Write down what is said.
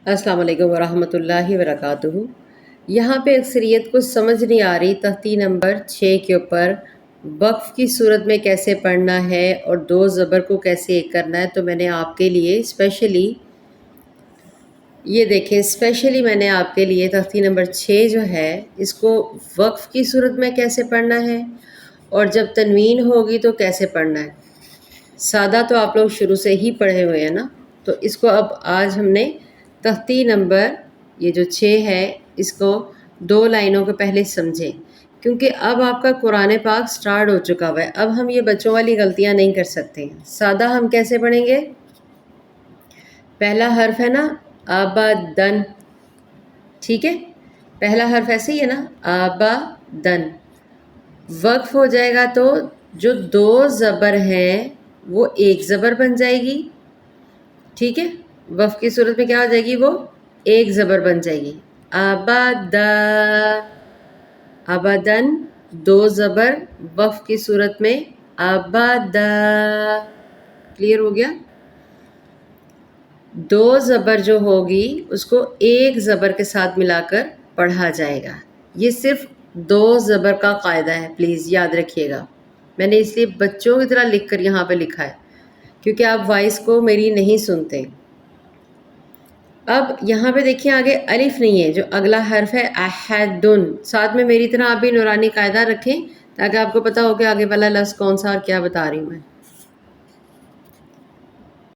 السلام علیکم ورحمۃ اللہ وبرکاتہ۔ یہاں پہ اکثریت کو سمجھ نہیں آ رہی تختی نمبر 6 کے اوپر وقف کی صورت میں کیسے پڑھنا ہے اور دو زبر کو کیسے ایک کرنا ہے، تو میں نے آپ کے لیے اسپیشلی میں نے آپ کے لیے تختی نمبر 6 جو ہے اس کو وقف کی صورت میں کیسے پڑھنا ہے اور جب تنوین ہوگی تو کیسے پڑھنا ہے۔ سادہ تو آپ لوگ شروع سے ہی پڑھے ہوئے ہیں نا، تو اس کو اب آج ہم نے تختی نمبر یہ جو 6 ہے اس کو 2 لائنوں کے پہلے سمجھیں، کیونکہ اب آپ کا قرآن پاک سٹارٹ ہو چکا ہوا ہے۔ اب ہم یہ بچوں والی غلطیاں نہیں کر سکتے۔ سادہ ہم کیسے پڑھیں گے؟ پہلا حرف ہے نا آبادن، ٹھیک ہے، پہلا حرف ایسے ہی ہے نا آبادن۔ وقف ہو جائے گا تو جو 2 زبر ہیں وہ ایک زبر بن جائے گی، ٹھیک ہے۔ وقف کی صورت میں کیا ہو جائے گی؟ وہ ایک زبر بن جائے گی۔ آبادا، آبادن 2 زبر، وقف کی صورت میں آبادا۔ کلیئر ہو گیا؟ 2 زبر جو ہوگی اس کو ایک زبر کے ساتھ ملا کر پڑھا جائے گا۔ یہ صرف 2 زبر کا قاعدہ ہے، پلیز یاد رکھیے گا۔ میں نے اس لیے بچوں کی طرح لکھ کر یہاں پہ لکھا ہے کیونکہ آپ وائس کو میری نہیں سنتے۔ اب یہاں پہ دیکھیں آگے الف نہیں ہے، جو اگلا حرف ہے احدن۔ ساتھ میں میری طرح آپ بھی نورانی قاعدہ رکھیں تاکہ آپ کو پتہ ہو کہ آگے والا لفظ کون سا اور کیا بتا رہی ہوں میں۔